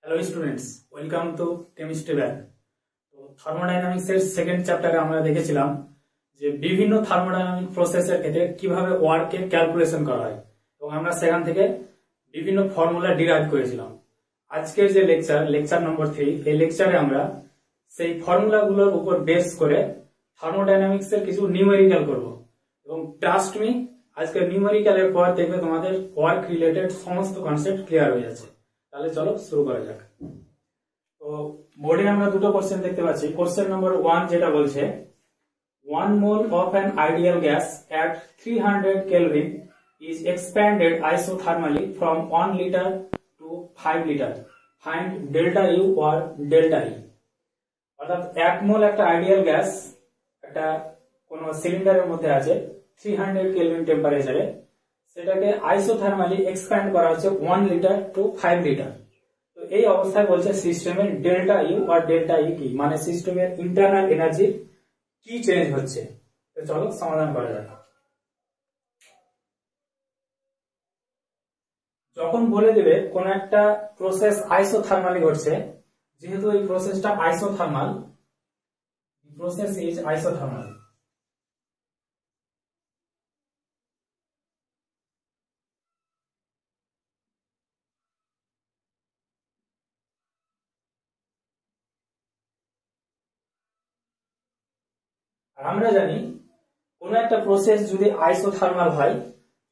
Hello students, welcome to chemistry lab. তো thermodynamics এর second চ্যাপ্টারে আমরা দেখেছিলাম যে বিভিন্ন থার্মোডাইনামিক প্রসেসের ক্ষেত্রে কিভাবে ওয়ার্কের ক্যালকুলেশন করা হয় এবং আমরা সেখান থেকে বিভিন্ন ফর্মুলা ডিরাইভ করেছিলাম। আজকের যে লেকচার নম্বর 3, এই লেকচারে আমরা সেই ফর্মুলাগুলোর উপর বেস করে থার্মোডাইনামিক্স এর কিছু নিউমেরিক্যাল করব এবং ট্রাস্ট মি, আজকের নিউমেরিক্যালের পর দেখবে তোমাদের ওয়ার্ক রিলেটেড সমস্ত কনসেপ্ট ক্লিয়ার হয়ে যাচ্ছে। তাহলে চলো শুরু করা যাক। তো বোর্ডে আমরা দুটো কোশ্চেন দেখতে পাচ্ছি। কোশ্চেন নম্বর 1 যেটা বলছে 1 mole of an ideal gas at 300 Kelvin is expanded isothermally from 1 liter to 5 liter. Find delta U or delta E. অর্থাৎ 1 মোল একটা আইডিয়াল গ্যাস একটা কোন সিলিন্ডারের মধ্যে আছে 300 কেলভিন টেম্পারেচারে, সেটাকে আইসোথার্মালি এক্সপ্যান্ড করা হচ্ছে 1 লিটার টু 5 লিটার। তো এই অবস্থায় বলছে সিস্টেমের ডেল্টা ইউ আর ডেল্টা ই কি, মানে সিস্টেমের ইন্টারনাল এনার্জি কি চেঞ্জ হচ্ছে। তো চলো সমাধান করা যাক। যখন বলে দেবে কোন একটা প্রসেস আইসোথার্মালি ঘটছে, যেহেতু এই প্রসেসটা আইসোথার্মাল, প্রসেস ইজ আইসোথার্মাল, আর আমরা জানি কোন একটা প্রসেস যদি আইসোথার্মাল হয়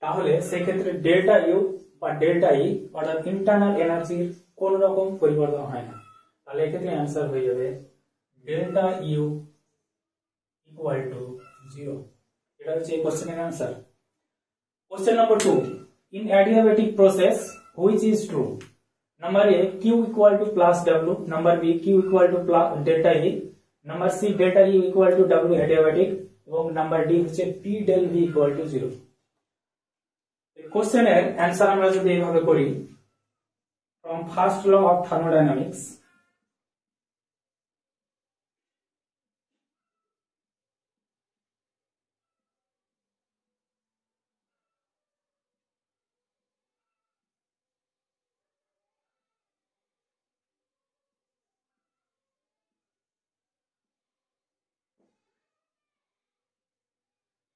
তাহলে সেক্ষেত্রে ডেল্টা ইউ বা ডেল্টা ই অর্থাৎ ইন্টারনাল এনার্জির কোন রকম পরিবর্তন হয় না। তাহলে এক্ষেত্রে অ্যান্সার হয়ে যাবে ডেল্টা ইউ ইকুয়াল টু 0। এটা হচ্ছে এই কোশ্চেনের answer. Question number 2, in adiabatic process which is true? Number A Q equal to plus W, number B Q equal to delta E, number C delta U equal to W adiabatic এবং number D হচ্ছে P del V equal to 0। কোশ্চেনের answer আমরা যদি এইভাবে করি, from first law of thermodynamics,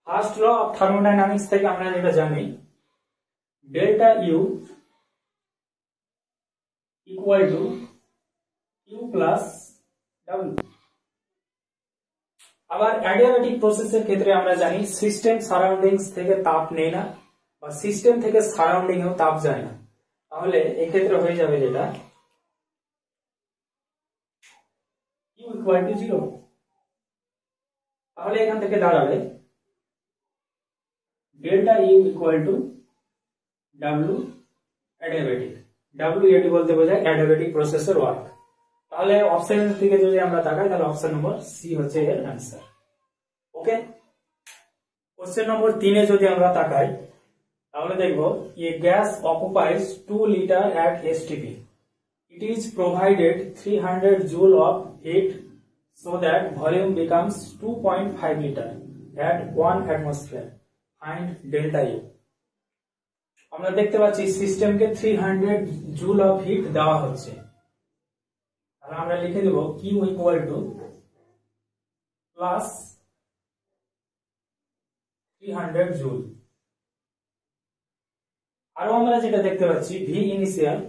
first law of thermodynamics থেকে আমরা যেটা জানি, delta U equal to Q plus W. আবার অ্যাডিয়াবেটিক প্রসেসের ক্ষেত্রে আমরা জানি সিস্টেম সারাউন্ডিংস থেকে তাপ নেয় না বা সিস্টেম থেকে সারাউন্ডিং এও তাপ যায় না। তাহলে এক্ষেত্রে হয়ে যাবে যেটা কিউ ইকুয়াল টু 0। তাহলে এখান থেকে দাঁড়াবে delta U equal to W adiabatic. W এটি বলতে বোঝায় অ্যাডিয়াবেটিক প্রসেসের ওয়ার্ক। তাহলে অপশনের দিকে যদি আমরা তাকাই তাহলে অপশন নম্বর সি হচ্ছে এর অ্যান্সার। ওকে, কোশ্চেন নম্বর 3 যদি আমরা তাকাই তাহলে দেখব a gas occupies 2 litre at STP. It is provided 300 joule of heat so that volume becomes 2.5 liter at 1 atmosphere. Find delta U. আমরা দেখতে পাচ্ছি সিস্টেমকে 300 জুল অফ হিট দেওয়া হচ্ছে। তাহলে আমরা লিখে দেব Q equal to plus 300 joule. আরো আমরা যেটা দেখতে পাচ্ছি V initial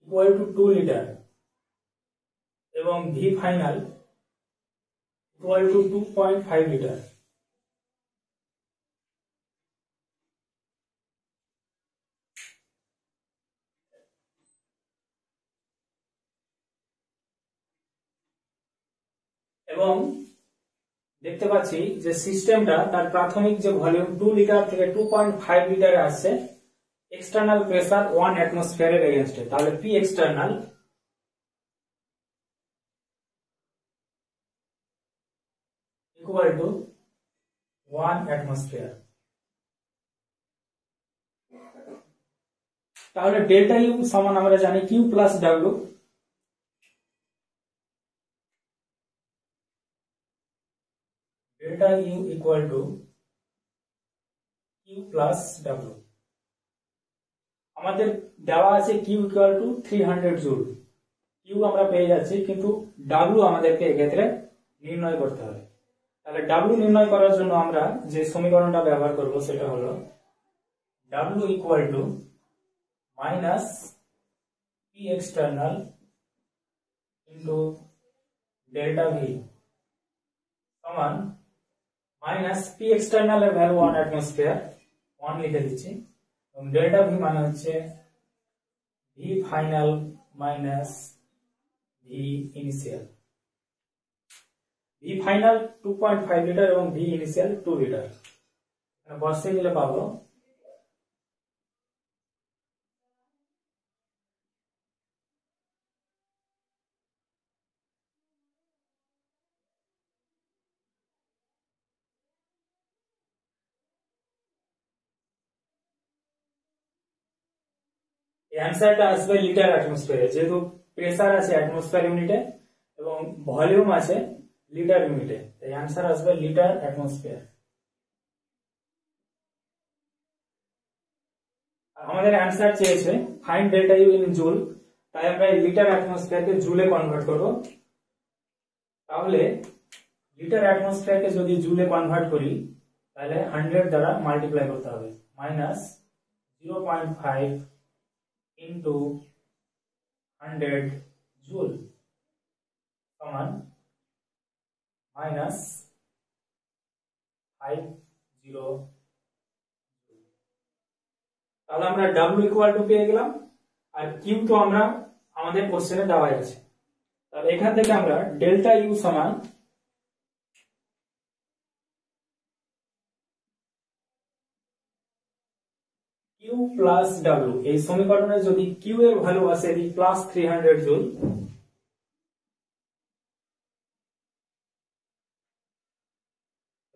equal to 2 litre এবং V final equal to 2.5 litre. এবং দেখতে পাচ্ছি যে সিস্টেমটা তার প্রাথমিক যে ভলিউম 2 লিটার থেকে 2.5 লিটারে আসছে এক্সটার্নাল প্রেসার 1 অ্যাটমসফিয়ারের এগেইনস্টে। তাহলে P external equal to 1 atmosphere. তাহলে ডেল্টা ইউ সমান আমরা জানি Q plus W. delta U equal to Q plus W. আমাদের দেওয়া আছে Q equal to 300 joule, Q আমরা পেয়ে যাচ্ছি, কিন্তু ডাব্লিউ আমাদেরকে এক্ষেত্রে নির্ণয় করতে হবে। তাহলে ডাব্লিউ নির্ণয় করার জন্য আমরা যে সমীকরণটা ব্যবহার করব সেটা হলো W equal to minus P external into delta V সমান মাইনাস পি এক্সটার্নাল এর ভ্যালু 1 অ্যাটমসফিয়ার 1 লিখে দিচ্ছি, এবং ডেল্টা ভি মানে হচ্ছে V final minus V initial. V final 2.5 litre এবং ভি ইনিশিয়াল 2 লিটার। বসিয়ে দিলে পাবো অ্যান্সারটা আসবে লিটার অ্যাটমসফিয়ারে, যেহেতু প্রেসার আছে অ্যাটমসফিয়ার ইউনিটে এবং ভলিউম আছে লিটার ইউনিটে, তাই অ্যান্সার আসবে লিটার অ্যাটমসফিয়ার। আমাদের অ্যান্সার চেয়েছে find delta U in joule, তাই আমরা লিটার অ্যাটমসফিয়ারকে জুলে কনভার্ট করব। তাহলে লিটার অ্যাটমসফিয়ারকে যদি জুলে কনভার্ট করি তাহলে 100 দ্বারা মাল্টিপ্লাই করতে হবে, মাইনাস 0.5 ইন্টু 100 জুল সমান মাইনাস 50। তাহলে আমরা ডাব্লিউ ইকুয়াল টু পেয়ে গেলাম, আর কিউ তো আমরা আমাদের কোশ্চেনে দেওয়াই আছে। তাহলে এখান থেকে আমরা ডেল্টা ইউ সমান কিউ প্লাস ডাব্লিউ, এই সমীকরণে যদি কিউ এর ভ্যালু আসে প্লাস 300 জুল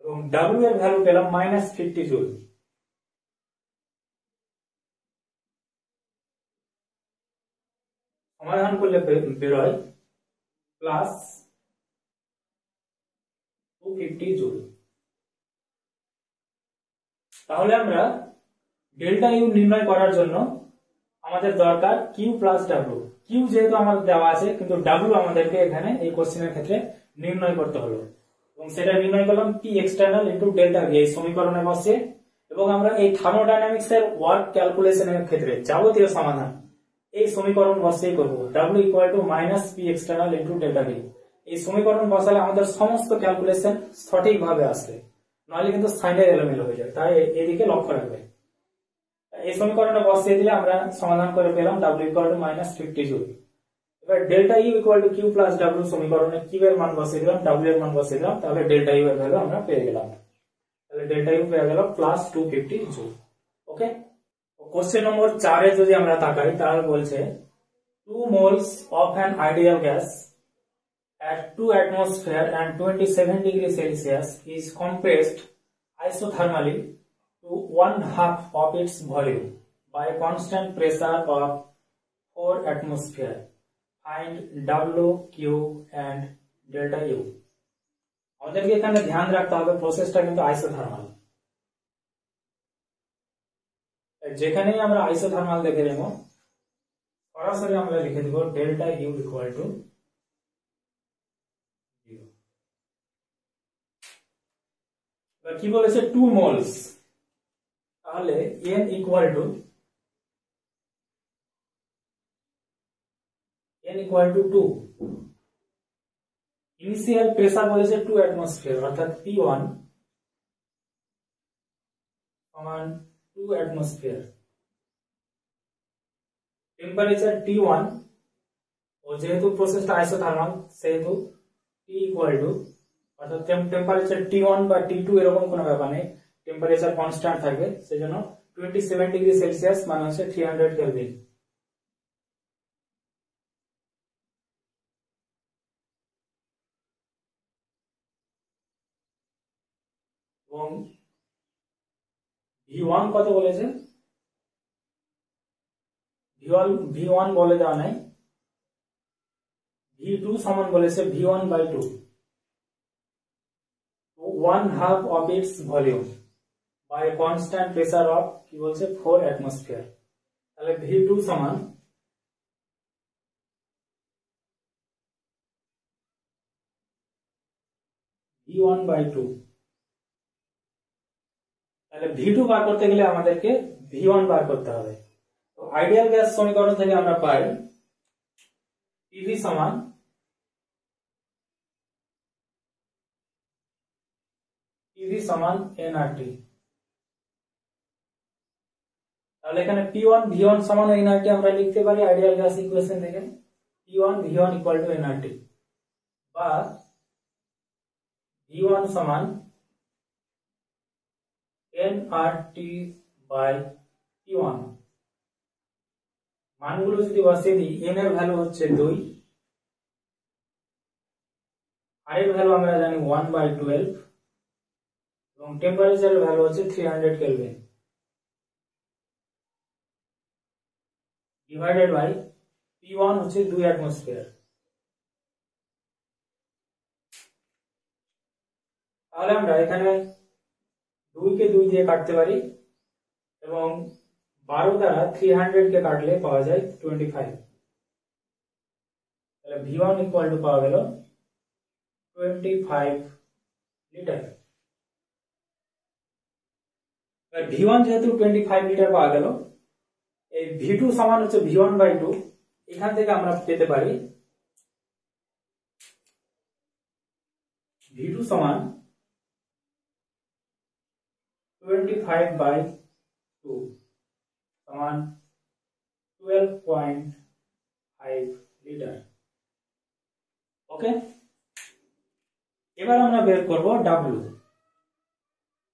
এবং ডাব্লিউ এর ভ্যালু পেলাম মাইনাস 50 জুল। সমাধান করলে বেরোয় প্লাস 250 জুল। তাহলে আমরা ডেল্টা ইউ নির্ণয় করার জন্য আমাদের দরকার কিউ প্লাস ডাব্লিউ। কিউ যেহেতু আমাদের দেওয়া আছে, কিন্তু ডাব্লিউ আমাদেরকে এখানে এই কোশ্চেনের ক্ষেত্রে নির্ণয় করতে হলো, এবং সেটা নির্ণয় করলাম P external into delta V এই সমীকরণে বসে। এবং আমরা এই থার্মোডাইনামিক্স এর ওয়ার্ক ক্যালকুলেশনের ক্ষেত্রে যাবতীয় সমাধান এই সমীকরণ বসেই করবো, W equal to minus P external into delta V. এই সমীকরণ বসালে আমাদের সমস্ত ক্যালকুলেশন সঠিকভাবে আসবে, নাহলে কিন্তু সাইনের এলোমেলো হয়ে যায়, তাই এদিকে লক্ষ্য রাখবে। এই সমীকরণটা বসিয়ে দিলে আমরা সমাধান করে পেলাম W equal to minus 50 joule. এবার delta U equal to Q plus W সমীকরণে কিউ এর মান বসিয়ে দিলাম, ডাব্লিউ এর মান বসিয়ে দিলাম, তাহলে ডেল্টা ইউ এর ভ্যালু আমরা পেয়ে গেলাম। তাহলে ডেল্টা ইউ পেয়ে গেল প্লাস 250 জুল। ওকে, কোশ্চেন নম্বর 4 এ যদি আমরা তাকাই তাহলে বলছে 2 moles of an ideal gas at 2 atmosphere and 27 degrees Celsius is compressed isothermally to 1/2 of its volume by constant pressure of 4 atmosphere. Find W, Q and delta U. আমাদেরকে এখানে ধ্যান রাখতে হবে প্রসেসটা কিন্তু আইসোথার্মাল। যেখানেই আমরা আইসোথার্মাল দেখে নেব সরাসরি আমরা লিখে দেব ডেল্টা ইউ ইকুয়াল টু 0। কি বলেছে 2 মোলস, তাহলে n equal to 2। Initial pressure বলেছে 2 অ্যাটমসফিয়ার, অর্থাৎ P1 সমান 2 অ্যাটমসফিয়ার। টেম্পারেচার T1, ও যেহেতু প্রসেসটা আইসোথার্মাল সেহেতু T ইকুয়াল টু, অর্থাৎ টেম্পারেচার T1 বা T2 এরকম কোনো ব্যাপার নেই, টেম্পারেচার কনস্ট্যান্ট থাকবে, সেজন্য 27 ডিগ্রি সেলসিয়াস মানে হচ্ছে 300 কেলভিন। এবং V1 কত বলেছে, V1 বলে দেওয়া নাই, V2 সমান বলেছে V1 by 2, 1/2 of its volume by constant pressure of কি বলছে 4 atmosphere। তাহলে V2 সমান V1/2। তাহলে V2 বার করতে গেলে আমাদেরকে V1 বার করতে হবে। তো আইডিয়াল গ্যাস সমীকরণ থেকে আমরা পাই PV সমান nRT। তাহলে এখানে P1 V1 সমান nRT আমরা লিখতে পারি আইডিয়াল গ্যাস ইকুয়েশন থেকে P1 V1 equal to nRT, বা V1 সমান nRT বাই P1। মানগুলো যদি বসিয়ে দিই, n এর ভ্যালু হচ্ছে 2, r এর ভ্যালু আমরা জানি 1/12 এবং টেম্পারেচারের ভ্যালু হচ্ছে 300 কেলভিন ডিভাইডেড বাই P1 হচ্ছে 2 অ্যাটমসফিয়ার। তাহলে আমরা এখানে 2 কে 2 দিয়ে কাটতে পারি এবং 12 দ্বারা 300 কে কাটলে পাওয়া যায় 25। তাহলে V1 ইকুয়াল টু পাওয়া গেল 25 লিটার। V1 যেহেতু 25 লিটার পাওয়া গেল, এই V2 সমান হচ্ছে V1/2। এখান থেকে আমরা পেতে পারি V2 সমান 25/2 সমান 12.5 লিটার। ওকে, এবার আমরা বের করব W,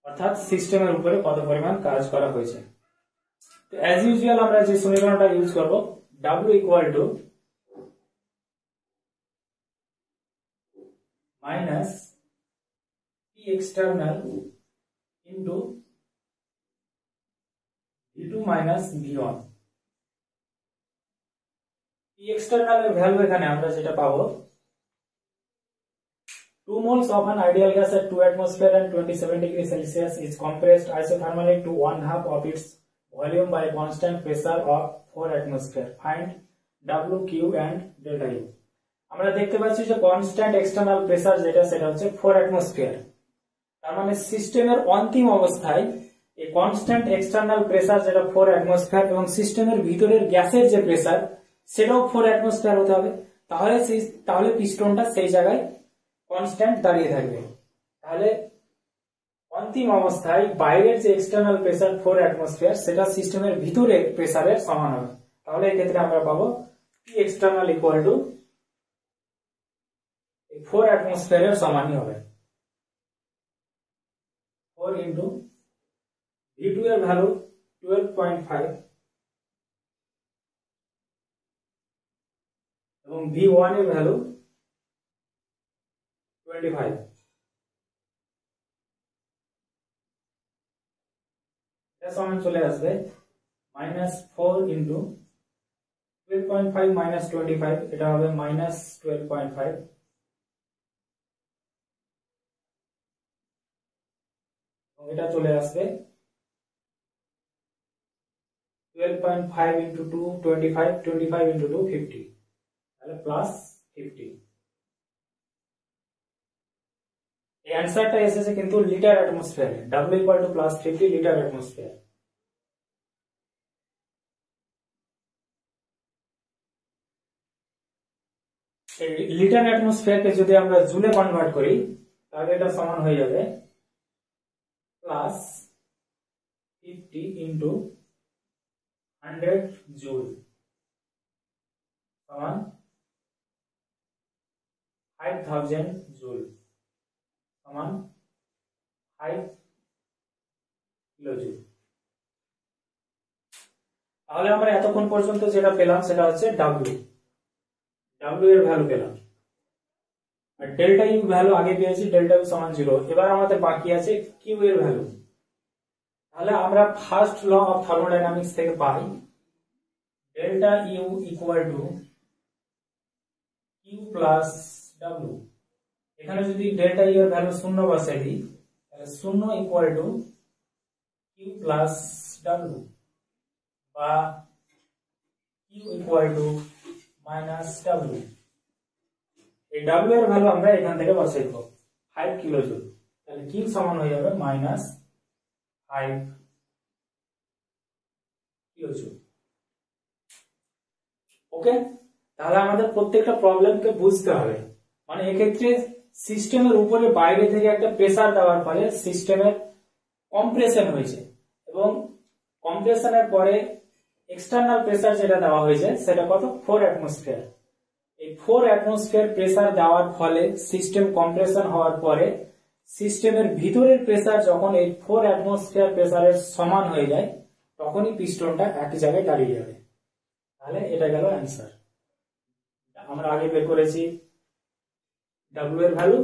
অর্থাৎ সিস্টেমের উপরে কত পরিমাণ কাজ করা হয়েছে। তো অ্যাজ ইউজুয়াল আমরা যে সমীকরণটা ইউজ করব, W equal to minus P external into V2 minus V1। P external এর ভ্যালু এখানে আমরা যেটা পাবো, 2 moles of an ideal gas at 2 atmosphere and 27 degrees Celsius is compressed isothermally to 1/2 of its volume by a constant pressure of 4 atmosphere. Find W, Q and delta U. আমরা দেখতে পাচ্ছি যে constant external pressure যেটা, সেটা হচ্ছে 4 atmosphere. তার মানে সিস্টেমের অন্তিম অবস্থায় এই কনস্ট্যান্ট এক্সটার্নাল প্রেসার যেটা 4 অ্যাটমসফিয়ার এবং সিস্টেমের ভিতরের গ্যাসের যে প্রেসার সেটাও 4 অ্যাটমসফিয়ার হতে হবে। তাহলে পিস্টনটা সেই জায়গায় কনস্ট্যান্ট দাঁড়িয়ে থাকবে। তাহলে অন্তিম অবস্থায় বাইরের যে এক্সটার্নাল প্রেসার 4 অ্যাটমসফিয়ার সেটা সিস্টেমের ভিতরে প্রেসারের সমান হবে। তাহলে এই ক্ষেত্রে আমরা পাবো P এক্সটার্নাল ইকুয়াল টু 4 অ্যাটমসফিয়ারের সমানই হবে। 4 ইন্টু V2 এর ভ্যালু 12.5 এবং V1 এর ভ্যালু 25। এটা সমান চলে আসবে -4 ইন্টু 12.5 মাইনাস 25, এটা হবে -12.5 এবং এটা চলে আসবে 12.5 ইন্টু 2 25, 25 ইন্টু 2 50, তাহলে +50। এই অ্যানসারটা এসেছে কিন্তু লিটার অ্যাটমসফিয়ারে, W equal to +50 litre atmosphere. এই লিটার অ্যাটমসফিয়ারকে যদি আমরা জুলে কনভার্ট করি তাহলে এটা সমান হয়ে যাবে +50 ইন্টু 100 জুল সমান 5000 জুল সমান 5 কিলোজুল। তাহলে আমরা এতক্ষণ পর্যন্ত যেটা পেলাম সেটা হচ্ছে W এর ভ্যালু পেলাম, আর ডেল্টা ইউ ভ্যালু আগে পেয়েছি, ডেল্টা ইউ সমান 0। এবার আমাদের বাকি আছে কিউ এর ভ্যালু। তাহলে আমরা ফার্স্ট ল অফ থার্মোডাইনামিক্স থেকে পাই delta U equal to Q plus W. এখানে যদি ডেল্টা ইউ এর ভ্যালু 0 বসাই দিই তাহলে 0 equal to Q plus W, বা Q equal to minus W। এই W এর ভ্যালু আমরা এখান থেকে বসাই দেব 5 কিলো জুল। তাহলে Q সমান হয়ে যাবে মাইনাস 5 কিলো জুল। ওকে, তাহলে আমাদের প্রত্যেকটা প্রবলেমকে বুঝতে হবে। মানে এক্ষেত্রে সিস্টেমের উপরে বাইরে থেকে একটা প্রেসার দেওয়ার ফলে সিস্টেমের কম্প্রেশন হয়েছে এবং কম্প্রেশনের পরে এক্সটার্নাল প্রেসার যেটা দেওয়া হয়েছে সেটা কত 4 অ্যাটমসফিয়ার। এই 4 অ্যাটমসফিয়ার প্রেসার দেওয়ার ফলে সিস্টেম কম্প্রেশন হওয়ার পরে সিস্টেমের ভিতরের প্রেসার যখন এই 4 অ্যাটমসফিয়ার প্রেসারের সমান হয়ে যায় তখনই পিস্টনটা একই জায়গায় দাঁড়িয়ে যাবে। তাহলে এটা গেল অ্যান্সার। আমরা আগে বের করেছি W এর ভ্যালু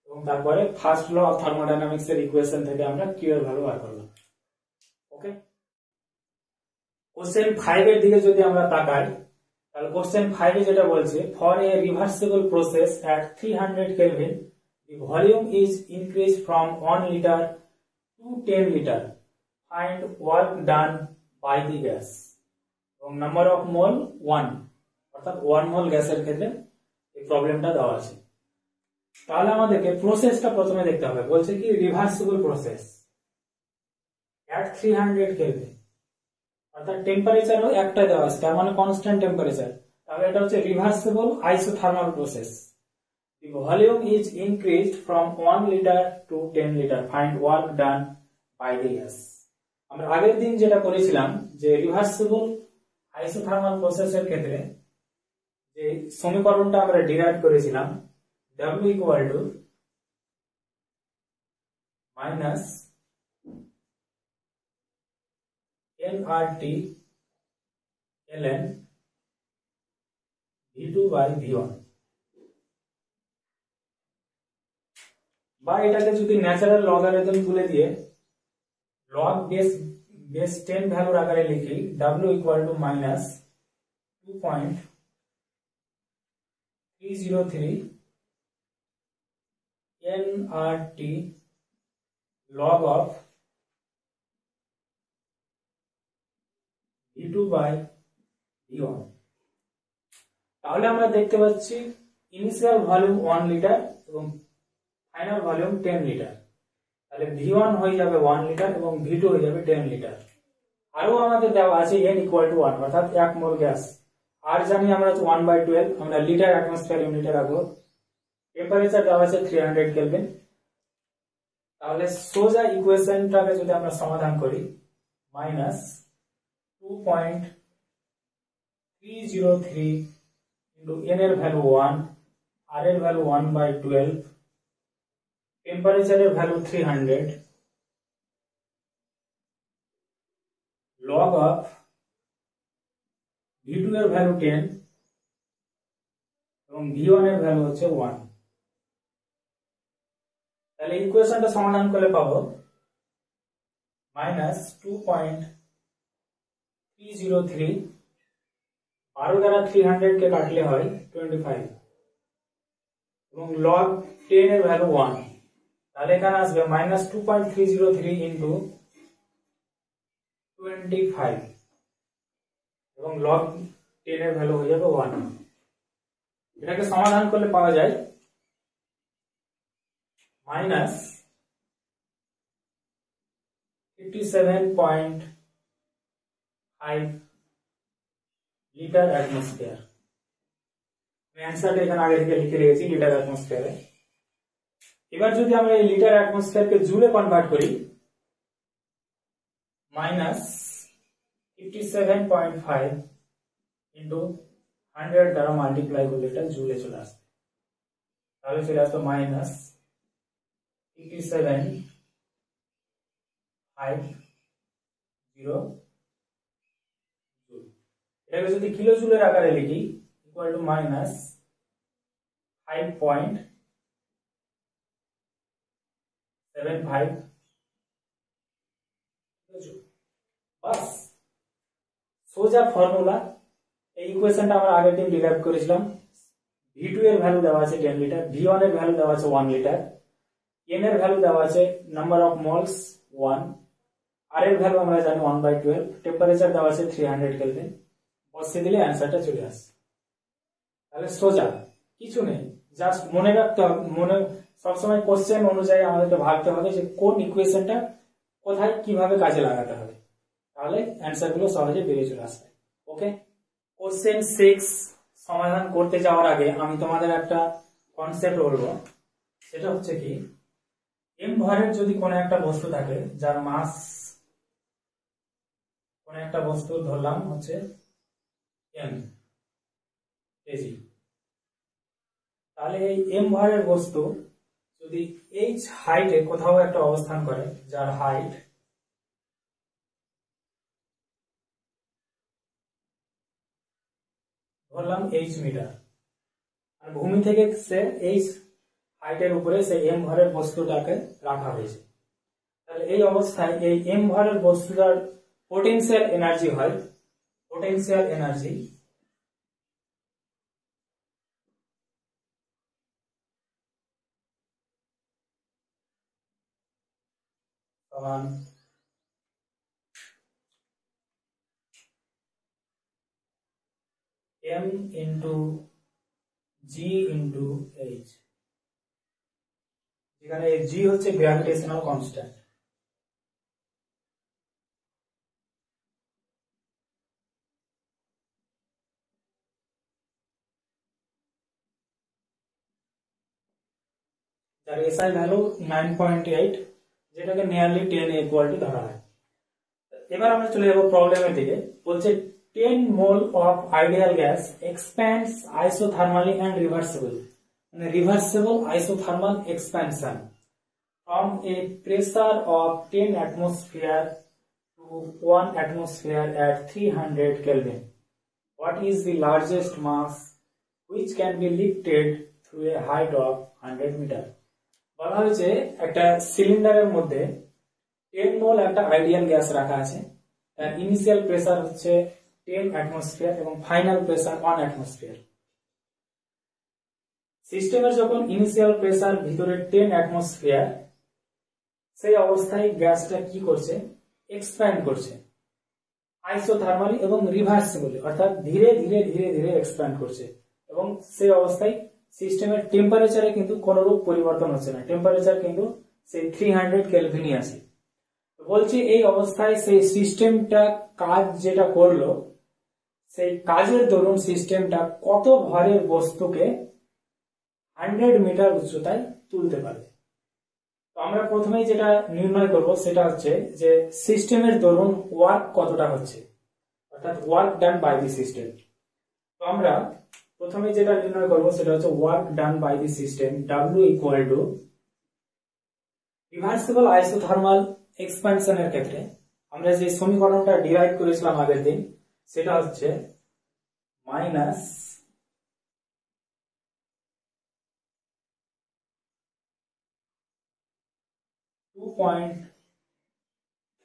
এবং তারপরে ফার্স্ট ল অফ থার্মোডাইনামিক্স এর ইকুয়েশন থেকে আমরা Q এর ভ্যালু বার করলাম। ওকে, কোশ্চেন 5 এর দিকে যদি আমরা তাকাই তাহলে কোশ্চেন 5 এ যেটা বলছে for a reversible process at 300 kelvin the volume is increased from 1 liter to 10 liter. Find work done by the gas. এবং নাম্বার অফ মোল 1, অর্থাৎ 1 মোল গ্যাসের ক্ষেত্রে এই প্রবলেমটা দেওয়া আছে। তাহলে আমাদেরকে প্রসেসটা প্রথমে দেখতে হবে। বলছে কি রিভার্সিবল প্রসেস এট 300 কেলভিন, অর্থাৎ টেম্পারেচারও একটা দেওয়া আছে, তার মানে কনস্ট্যান্ট টেম্পারেচার। তাহলে এটা হচ্ছে reversible isothermal process. The volume is increased from 1 liter to 10 liter. Find work done by the gas. আমরা আগের দিন যেটা করেছিলাম যে রিভার্সিবল আইসোথার্মাল প্রসেসের ক্ষেত্রে যে সমীকরণটা আমরা ডিরাইভ করেছিলাম W equal to minus nRT ln V2 by V1, বা এটাকে যদি ন্যাচারাল লগারিদম তুলে দিয়ে লগ বেস 10 ভ্যালুর আকারে লিখি W equal to minus 2.303 nRT log of V2 by V1। তাহলে আমরা দেখতে পাচ্ছি ইনিশিয়াল ভলিউম 1 লিটার এবং ফাইনাল ভলিউম 10 লিটার। তাহলে V1 হয়ে যাবে 1 লিটার এবং V2 হয়ে যাবে 10 লিটার। আরো আমাদের দেওয়া আছে n equal to 1, অর্থাৎ 1 মোল গ্যাস। আর জানি আমরা 1/12, আমরা লিটার অ্যাটমসফিয়ার ইউনিটে রাখবো। টেম্পারেচার দেওয়া আছে 300 কেলভিন। তাহলে সোজা ইকুয়েশনটাকে যদি আমরা সমাধান করি মাইনাস 2.303 ইনটু n এর ভ্যালু 1, r এর value 1/12, টেম্পারেচারের value 300, log of V2 এর ভ্যালু 10 এবং V1 এর ভ্যালু হচ্ছে 1। তাহলে ইকুয়েশনটা সমাধান করলে পাবো মাইনাস 2.303, 12 দ্বারা 300 কে কাটলে হয় 25 এবং log 10 এর ভ্যালু 1। তাহলে এখানে আসবে মাইনাস 2.303 ইন্টু 25 এবং log 10 এর ভ্যালু হয়ে যাবে 1। এটাকে সমাধান করলে পাওয়া যায় মাইনাস 57.5 লিটার অ্যাটমসফিয়ার। অ্যান্সারটা এখানে আগে থেকে লিখে রেখেছি লিটার অ্যাটমসফিয়ারে। এবার যদি আমরা এই লিটার অ্যাটমসফিয়ারকে জুলে কনভার্ট করি মাইনাস 57.5 ইন্টু 100 দ্বারা মাল্টিপ্লাই করলে এটা জুলে চলে আসবে। তাহলে চলে আসবে মাইনাস 57.5 জুল। এটাকে যদি কিলো জুলের আকারে লিখি ইকুয়াল টু মাইনাস 5.75 বাস। সোজা ফর্মুলা। এই ইকুয়েশনটা আমরা আগের দিন ডিরাইভ করেছিলাম। V2 এর ভ্যালু দেওয়া আছে 10 লিটার, V1 এর ভ্যালু দেওয়া আছে 1 লিটার, n এর ভ্যালু দেওয়া আছে নাম্বার অফ মোলস 1, r এর ভ্যালু আমরা জানি 1/12, টেম্পারেচার দেওয়া আছে 300 কেলভিন, বসিয়ে দিলে অ্যান্সারটা চলে আসে। তাহলে সোজা কিছু নেই, জাস্ট মনে রাখতে হবে, মনে সবসময় কোশ্চেন অনুযায়ী আমাদেরকে ভাবতে হবে যে কোন ইকুয়েশনটা কোথায় কিভাবে কাজে লাগাতে হবে, তাহলে অ্যান্সার গুলো সহজে বেরিয়ে চলে আসবে। ওকে, কোশ্চেন 6 সমাধান করতে যাওয়ার আগে আমি তোমাদের একটা কনসেপ্ট বলবো, সেটা হচ্ছে কি এম ভরের যদি কোনো একটা বস্তু থাকে যার মাস, কোন একটা বস্তু ধরলাম হচ্ছে এম কেজি, তাহলে এই এম ভরের বস্তু যদি এইচ হাইটে কোথাও একটা অবস্থান করে, যার হাইট ধরলাম এইচ মিটার, আর ভূমি থেকে সে এইচ হাইটের উপরে সে এম ভরের বস্তুটাকে রাখা হয়েছে, তাহলে এই অবস্থায় এই এম ভরের বস্তুটার পোটেনশিয়াল এনার্জি হয়, পোটেনশিয়াল এনার্জি সমান m ইন্টু জি ইন্টু এইচ, যেখানে জি হচ্ছে গ্র্যাভিটেশনাল কনস্ট্যান্ট। যার এসআই ভ্যালু 9.8, যেটাকে নিয়ারলি 10 ইকুয়াল টু ধরা হয়। এবার আমরা চলে যাব প্রবলেমের দিকে। বলছে 10 mole of ideal gas expands isothermally and reversible, মানে reversible isothermal expansion from a pressure of 10 atmosphere to 1 atmosphere at 300 Kelvin. What is the largest mass which can be lifted through a height of 100 meter? বলা হয়েছে একটা সিলিন্ডারের মধ্যে 10 মোল একটা ideal gas রাখা আছে, তার ইনিশিয়াল প্রেসার হচ্ছে 10 অ্যাটমসফিয়ার এবং ফাইনাল প্রেসার 1 অ্যাটমসফিয়ার। সিস্টেমের যখন ইনিশিয়াল প্রেসার ভিতরে 10 অ্যাটমসফিয়ার, সেই অবস্থায় গ্যাসটা কি করছে, এক্সপ্যান্ড করছে আইসোথার্মালি এবং রিভার্সিবলি, অর্থাৎ ধীরে ধীরে ধীরে ধীরে এক্সপ্যান্ড করছে, এবং সেই অবস্থায় সিস্টেমের টেম্পারেচারে কিন্তু কোনো রূপ পরিবর্তন হচ্ছে না, টেম্পারেচার কিন্তু সেই 300 কেলভিনই আছে। বলছি এই অবস্থায় সেই সিস্টেমটা কাজ যেটা করলো, সেই কাজের দরুন সিস্টেমটা কত ভরের বস্তুকে 100 মিটার উচ্চতায় তুলতে পারে। তো আমরা প্রথমেই যেটা নির্ণয় করব সেটা হচ্ছে যে সিস্টেমের দরুন ওয়ার্ক কতটা হচ্ছে, অর্থাৎ work done by the system. তো আমরা প্রথমে যেটা নির্ণয় করব সেটা হচ্ছে work done by the system, W equal to reversible isothermal এক্সপ্যানশনের ক্ষেত্রে আমরা যে সমীকরণটা ডিরাইভ করেছিলাম আগের দিন, সেটা হচ্ছে minus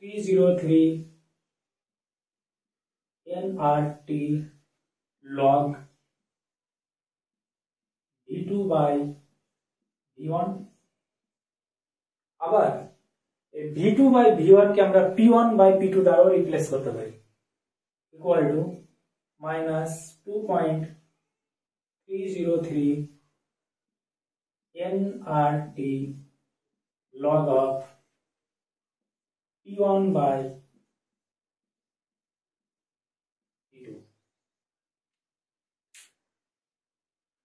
.303 nRT log V2 by V1। আবার V2 by V1 কে আমরা P1 by P2 দ্বারাও রিপ্লেস করতে পারি, equal to minus 2.303 nRT log of P1 by P2।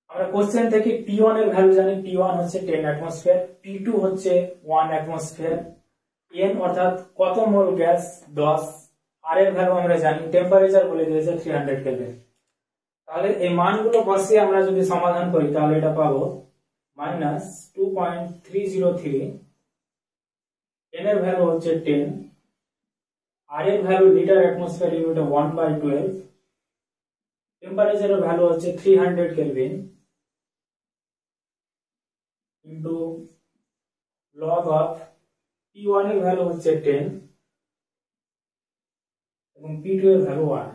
আমরা কোশ্চেন থেকে P1 এর ভ্যালু জানি, P1 হচ্ছে 10 অ্যাটমসফিয়ার, P2 হচ্ছে 1 অ্যাটমসফিয়ার, n অর্থাৎ কত মোল গ্যাস 10, আর এর ভ্যালু আমরা জানি, টেম্পারেচার বলে দিয়েছে 300 কেলভিন। তাহলে এই মানগুলো বসিয়ে আমরা যদি সমাধান করি তাহলে এটা পাবো মাইনাস 2.303, n এর ভ্যালু হচ্ছে 10, আর এর ভ্যালু লিটার অ্যাটমসফিয়ার ইউনিটে 1/12, টেম্পারেচারের ভ্যালু হচ্ছে 300 kelvin into log of P1 এর ভ্যালু হচ্ছে 10 এবং P2 এর ভ্যালু 1।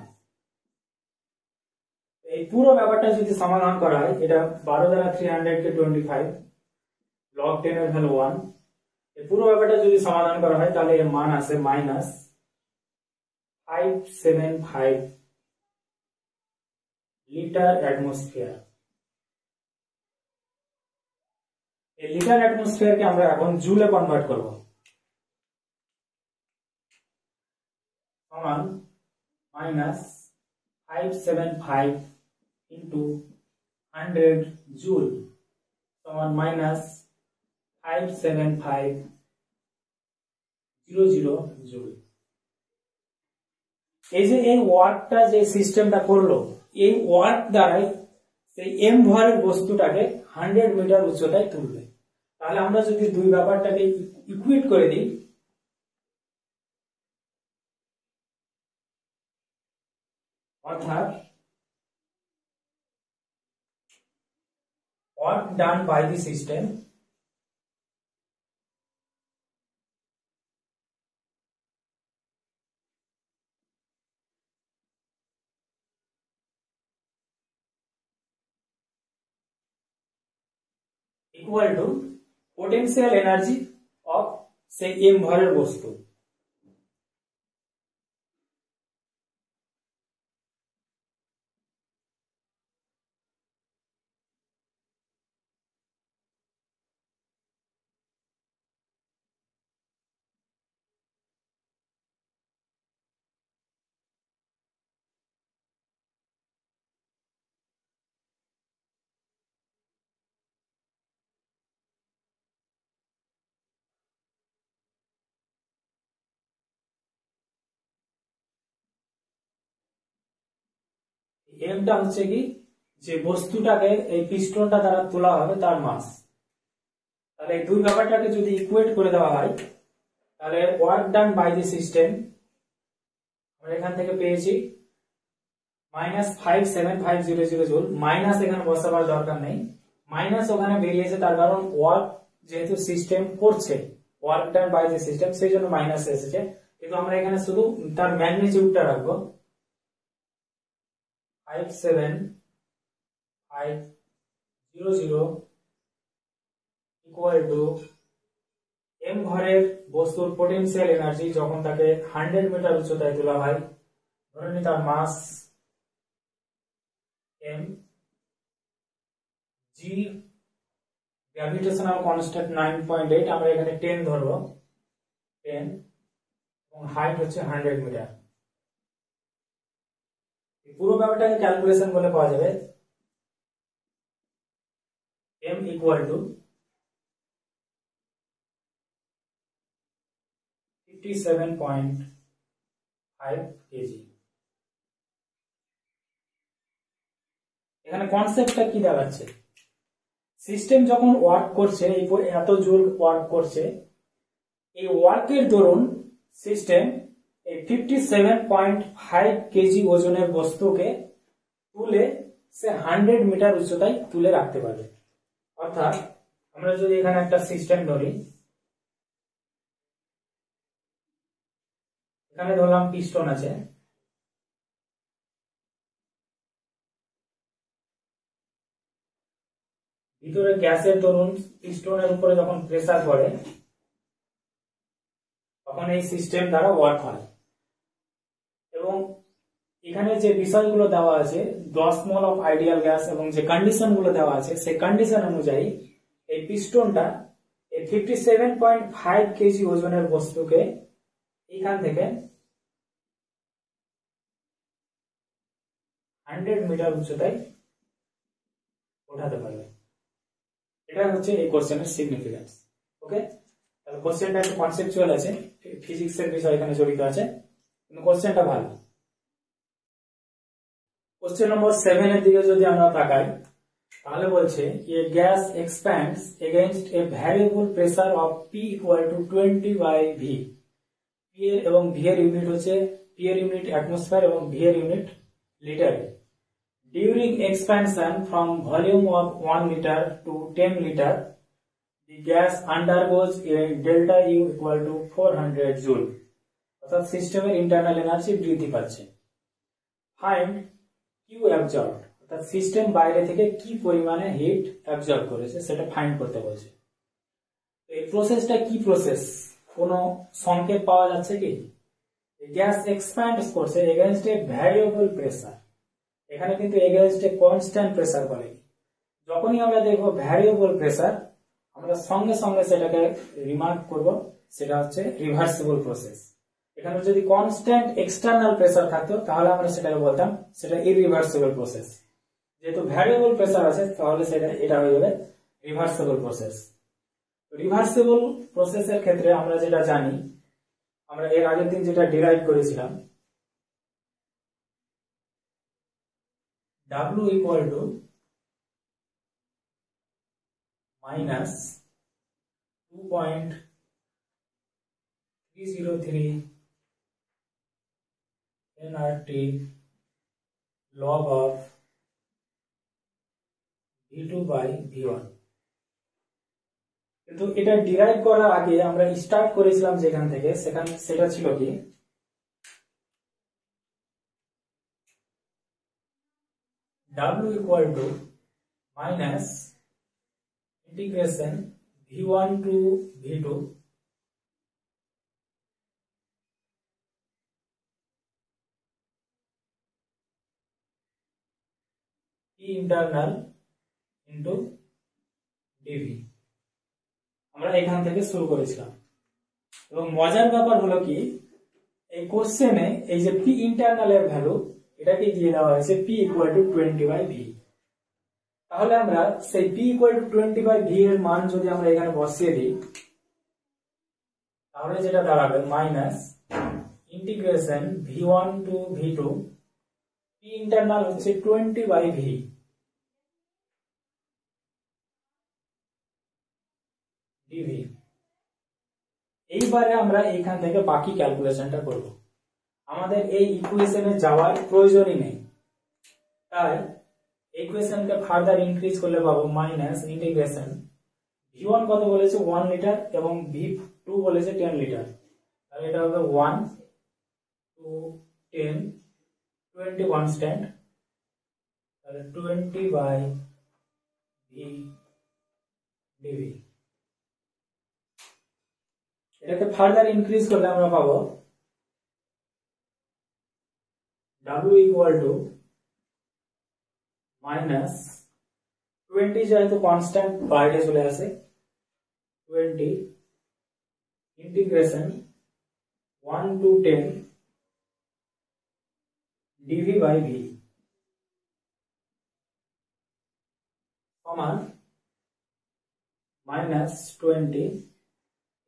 এই পুরো ব্যাপারটা যদি সমাধান করা হয়, এটা 12 দ্বারা 300 কে 25, log 10 এর ভ্যালু 1, এই পুরো ব্যাপারটা যদি সমাধান করা হয় তাহলে এর মান আসে মাইনাস 575 লিটার অ্যাটমসফিয়ার। এই লিটার অ্যাটমসফিয়ারকে আমরা এখন জুলে কনভার্ট করব। সমান -575 ইন্টু 100 জুল সমান -57500 জুল। এই যে এই ওয়ার্কটা যে সিস্টেমটা করলো, এই ওয়ার্ক দ্বারাই সেই এম ভরের বস্তুটাকে 100 মিটার উচ্চতায় তুলবে। তাহলে আমরা যদি দুই ব্যাপারটাকে ইকুয়েট করে দিই, অর্থাৎ work done by the system equal to potential energy of say m ভরের বস্তু। এমটা হচ্ছে কি, যে বস্তুটাকে এই পিস্টনটা দ্বারা তোলা হবে তার মাস। তাহলে এই দুই ব্যাপারটাকে যদি ইকুয়েট করে দেওয়া হয়, তাহলে work done by the system আমরা এখান থেকে পেয়েছি -57500 জুল। মাইনাস এখানে বসাবার দরকার নেই, মাইনাস ওখানে বেরিয়েছে তার কারণ ওয়ার্ক যেহেতু সিস্টেম করছে, work done by the system, সেই জন্য মাইনাস এসেছে। কিন্তু আমরা এখানে শুধু তার ম্যাগনিটিউডটা রাখবো 57500 ইকুয়াল টু এম ভরের বস্তুর পোটেনশিয়াল এনার্জি যখন তাকে 100 মিটার উচ্চতায় তোলা হয়, ধরে নিই তার মাস এম, জি গ্র্যাভিটেশনাল কনস্ট্যান্ট 9.8, আমরা এখানে 10 ধরবো, 10, এবং হাইট হচ্ছে 100 মিটার। পুরো ব্যাপারটাকে ক্যালকুলেশন করলে পাওয়া যাবে m ইকুয়াল টু 57.5 কেজি। এখানে কনসেপ্টটা কি দাঁড়াচ্ছে, সিস্টেম যখন ওয়ার্ক করছে, এই এত জোর ওয়ার্ক করছে, এই ওয়ার্কের দরুন সিস্টেম এই 57.5 কেজি ওজনের বস্তুকে তুলে সে 100 মিটার উচ্চতায় তুলে রাখতে পারবে। অর্থাৎ আমরা যদি এখানে একটা সিস্টেম ধরি, এখানে ধরলাম পিস্টন আছে, ভিতরে গ্যাসের দরুন পিস্টনের উপরে যখন প্রেসার পড়ে তখন এই সিস্টেম দ্বারা ওয়ার্ক হয়। এবং এখানে যে বিষয়গুলো দেওয়া আছে 10 মোল অফ আইডিয়াল গ্যাস এবং যে কন্ডিশন গুলো দেওয়া আছে, সেই কন্ডিশন অনুযায়ী এই পিস্টনটা এই 57.5 কেজি ওজনের বস্তুকে এখান থেকে 100 মিটার উচ্চতায় ওঠাতে পারবে। এটা হচ্ছে এই কোশ্চেনের সিগনিফিকেন্স। ওকে, তাহলে কোশ্চেনটা একটু কনসেপচুয়াল আছে, ফিজিক্সের বিষয় এখানে জড়িত আছে, কিন্তু কোশ্চেনটা ভালো। কোশ্চেন নম্বর 7 এর দিকে যদি আমরা তাকাই, তাহলে বলছে a gas expands against a variable pressure of P equal to 20/V। P এর এবং V এর ইউনিট হচ্ছে, P এর ইউনিট অ্যাটমসফিয়ার এবং V এর unit litre. During expansion from volume of 1 litre to 10 litre, the gas undergoes a delta U equal to 400 joule, অর্থাৎ সিস্টেমের internal energy বৃদ্ধি পাচ্ছে। ফাইন্ড Q absorbed, অর্থাৎ সিস্টেম বাইরে থেকে কি পরিমাণে হিট অ্যাবজর্ব করেছে সেটা ফাইন্ড করতে বলছে। এই প্রসেসটা কি প্রসেস, কোনো সংকেত পাওয়া যাচ্ছে কি? গ্যাস এক্সপ্যান্ড করছে এগেইনস্ট এ ভ্যারিয়েবল প্রেসার, এখানে কিন্তু এগেইনস্ট এ কনস্ট্যান্ট প্রেসার বলে। যখনই আমরা দেখবো ভ্যারিয়েবল প্রেসার, আমরা সঙ্গে সঙ্গে সেটাকে রিমার্ক করব, সেটা হচ্ছে রিভার্সিবল প্রসেস। এখানে যদি কনস্ট্যান্ট এক্সটার্নাল প্রেসার থাকতো তাহলে আমরা সেটাকে বলতাম সেটা ইরিভার্সিবল প্রসেস। যেহেতু ভ্যারিয়েবল প্রেসার আছে তাহলে এটা হয়ে যাবে রিভার্সিবল প্রসেস। রিভার্সিবল প্রসেসের ক্ষেত্রে আমরা যেটা জানি, আমরা এর আগের দিন যেটা ডিরাইভ করেছিলাম, W equal to minus 2.303 nRT log of V2 by V1। কিন্তু এটা ডিরাইভ করার আগে আমরা স্টার্ট করেছিলাম যেখান থেকে, সেটা ছিল কি, W equal to minus integration V1 to V2 P internal into dV। আমরা এখান থেকে শুরু করেছিলাম এবং মজার ব্যাপার হলো কি, এই কোশ্চেনে এই যে P internal এর ভ্যালু এটাকে দিয়ে দেওয়া হয়েছে P equal to 20/V। তাহলে আমরা সেই P equal to 20/V এর মান যদি আমরা এখানে বসিয়ে দিই, তাহলে যেটা দাঁড়াবে minus integration V1 to V2 P internal হচ্ছে 20/V dV। এইবারে আমরা এখান থেকে বাকি ক্যালকুলেশনটা করব। আমাদের এই ইকুয়েশনে যাওয়ার প্রয়োজনই নেই, তাই ইকুয়েশনকে ফার্দার ইনক্রিজ করলে পাবো মাইনাস ইন্টিগ্রেশন V1 কত বলেছে 1 লিটার এবং V2 বলেছে 10 লিটার, তাহলে এটা হবে 1 to 10 20 কনস্ট্যান্ট, তাহলে 20/V dV। এটাকে ফার্দার ইনক্রিজ করলে আমরা পাবো W equal to মাইনাস 20 যেহেতু কনস্ট্যান্ট বাইরে চলে আসে 20 ইন্টিগ্রেশন 1 to 10 dV/V সমান মাইনাস 20।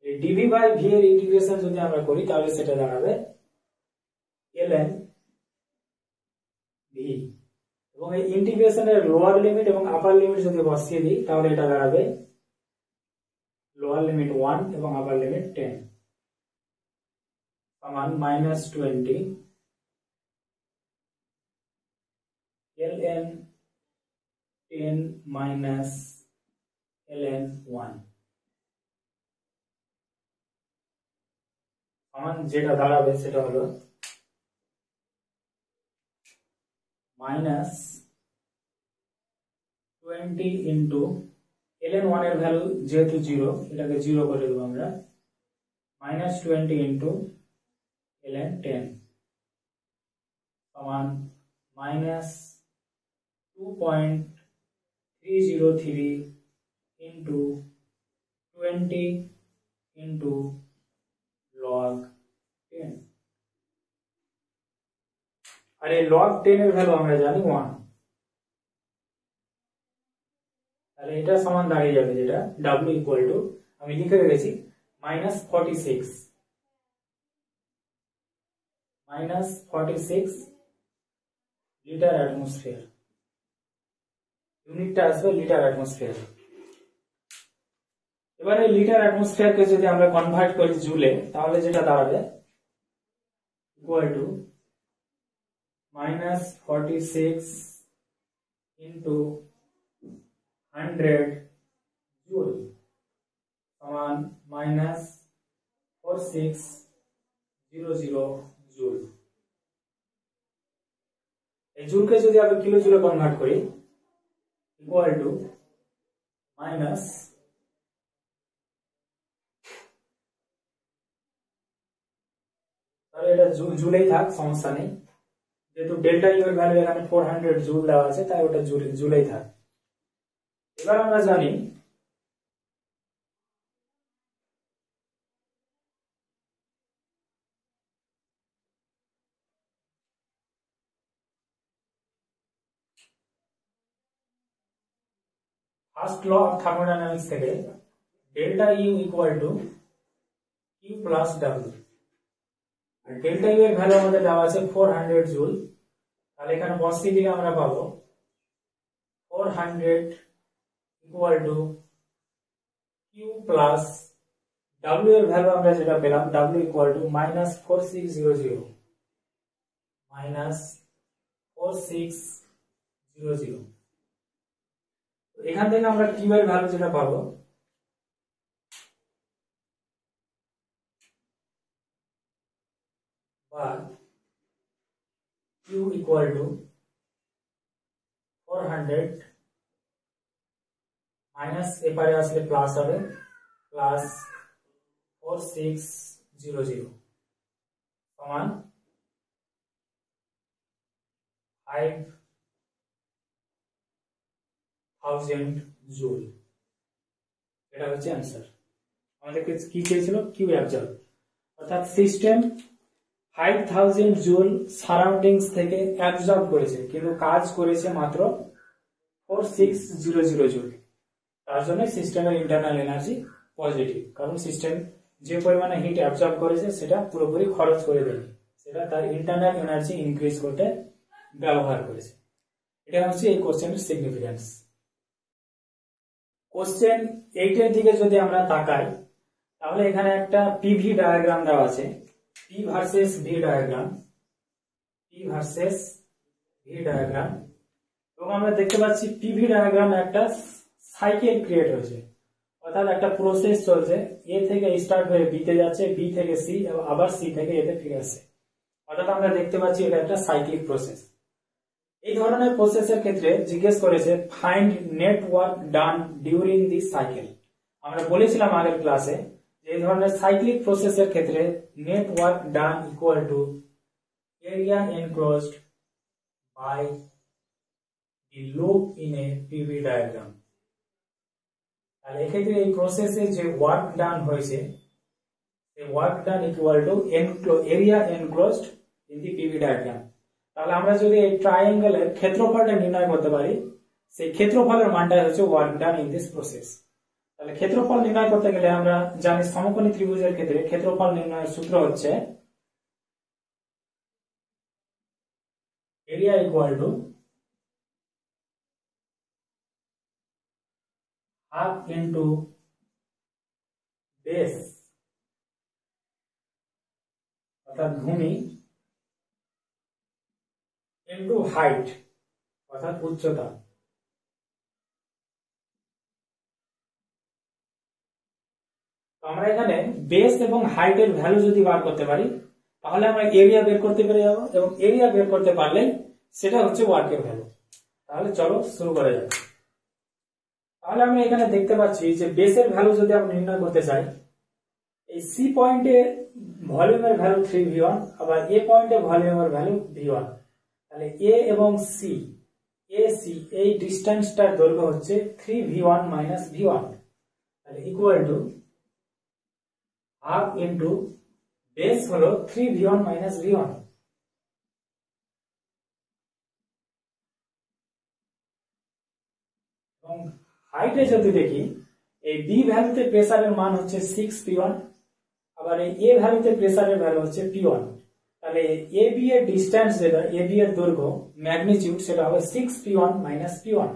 এই dV/V এর ইন্টিগ্রেশন যদি আমরা করি তাহলে সেটা দাঁড়াবে ln V, এবং এই ইন্টিগ্রেশনের লোয়ার লিমিট এবং আপার লিমিট যদি বসিয়ে দিই তাহলে এটা দাঁড়াবে লোয়ার লিমিট 1 এবং আপার লিমিট 10 সমান মাইনাস 20 ln 10 মাইনাস ln 1 সমান যেটা দাঁড়াবে সেটা হলো মাইনাস 20 ইন্টু ln 1 এর ভ্যালু যেহেতু 0, এটাকে 0 করে দেবো আমরা, মাইনাস 20 ইন্টু ln 10 সমান মাইনাস 2.303 ইন্টু 20 ইন্টু log 10। আর এই log 10 এর ভ্যালু আমরা জানি 1, তাহলে এটা সমান দাঁড়িয়ে যাবে যেটা W ইকুয়াল টু, আমি লিখে রেখেছি মাইনাস 46 লিটার অ্যাটমসফিয়ার, ইউনিটটা আসবে লিটার অ্যাটমসফিয়ার। এবারে লিটার অ্যাটমসফিয়ারকে যদি আমরা কনভার্ট করি জুলে, তাহলে যেটা দাঁড়াবে equal to minus 46 into 100 joule সমান মাইনাস 4600 জুল। এই জুলকে যদি আমরা কিলো জুলে কনভার্ট করি ইকুয়াল টু মাইনাস তাহলে এটা জুলেই থাক, সমস্যা নেই, যেহেতু ডেল্টা ইউ এর ভ্যালু এখানে 400 জুল দেওয়া আছে, তাই ওটা জুলেই থাকে। এবার আমরা জানি ফার্স্ট ল অফ থার্মোডাইনামিক্স থেকে delta U equal to Q plus W. Delta U এর ভ্যালু আমাদের দেওয়া আছে 400 জুল, তাহলে এখানে বসিয়ে দিলে আমরা পাবো 400 equal to Q plus W এর ভ্যালু আমরা যেটা পেলাম ডাব্লিউ ইকুয়াল টু -4600 -4600। এখান থেকে আমরা কিউ এর ভ্যালু যেটা পাবো বা কিউ ইকুয়াল টু 400 মাইনাস এপারে আসলে প্লাস হবে প্লাস 4600 সমান 5000 জুল। এটা হচ্ছে অ্যান্সার। আমাদেরকে কি চেয়েছিল? কিউ অ্যাবজর্ব, অর্থাৎ সিস্টেম 5000 জুল সারাউন্ডিংস থেকে অ্যাবজর্ব করেছে, কিন্তু কাজ করেছে মাত্র 4600 জুল। তার জন্য সিস্টেমের ইন্টারনাল এনার্জি পজিটিভ, কারণ সিস্টেম যে পরিমাণে হিট অ্যাবজর্ব করেছে সেটা পুরোপুরি খরচ করে দেয়নি, সেটা তার ইন্টারনাল এনার্জি ইনক্রিজ করতে ব্যবহার করেছে। এটা হচ্ছে এই কোশ্চেনের সিগনিফিকেন্স। কোশ্চেন 8 এর দিকে যদি আমরা তাকাই, তাহলে এখানে একটা পিভি ডায়াগ্রাম দেওয়া আছে, P versus V diagram, P versus V diagram. এবং আমরা দেখতে পাচ্ছি পিভি ডায়াগ্রাম একটা সাইকেল ক্রিয়েট হয়েছে, অর্থাৎ একটা প্রসেস চলছে, এ থেকে স্টার্ট হয়ে বি তে যাচ্ছে, বি থেকে সি এবং আবার সি থেকে এতে ফিরে আসছে, অর্থাৎ আমরা দেখতে পাচ্ছি এটা একটা সাইক্লিক প্রসেস। এই ধরনের প্রসেসের ক্ষেত্রে জিজ্ঞেস করেছে find net work done during the cycle. আমরা বলেছিলাম আগের ক্লাসে যে এই ধরনের সাইক্লিক প্রসেসের ক্ষেত্রে net work done equal to area enclosed by the loop in a PV diagram. তাহলে এক্ষেত্রে এই প্রসেসে যে ওয়ার্ক ডান হয়েছে, এই work done equal to area enclosed in the PV diagram. তাহলে আমরা যদি এই ট্রায়াঙ্গেলের ক্ষেত্রফলটা নির্ণয় করতে পারি, সেই ক্ষেত্রফলের মানটা হচ্ছে work done in this process. তাহলে ক্ষেত্রফল নির্ণয় করতে গেলে আমরা জানি সমকোণী ত্রিভুজের ক্ষেত্রে ক্ষেত্রফল নির্ণয়ের সূত্র হচ্ছে area equal to half into base, অর্থাৎ ভূমি, ইন্টু হাইট অর্থাৎ উচ্চতা। আমরা এখানে বেস এবং হাইটের ভ্যালু যদি বার করতে পারি, তাহলে আমরা এরিয়া বের করতে পেরে যাবো, এবং এরিয়া বের করতে পারলে সেটা হচ্ছে ওয়ার্কের ভ্যালু। তাহলে চলো শুরু করা যাক। তাহলে আমরা এখানে দেখতে পাচ্ছি যে বেসের ভ্যালু যদি আমরা নির্ণয় করতে চাই, এই সি পয়েন্টে ভলিউমের ভ্যালু 3v1, আবার এ পয়েন্টে ভলিউমের ভ্যালু v1। তাহলে এ এবং সি, এ সি এই ডিস্টেন্সটার দৈর্ঘ্য হচ্ছে 3v1 মাইনাস v1, তাহলে equal to half into base হলো 3v1 মাইনাস v1। এবং হাইটে যদি দেখি, এই বি ভ্যালুতে প্রেসারের মান হচ্ছে 6p1, আবার এই এ ভ্যালুতে প্রেসারের ভ্যালু হচ্ছে p1। তাহলে এ বি এর ডিস্টেন্স যেটা, এ বি এর দৈর্ঘ্য ম্যাগনিটিউড, সেটা হবে 6p1 মাইনাস p1।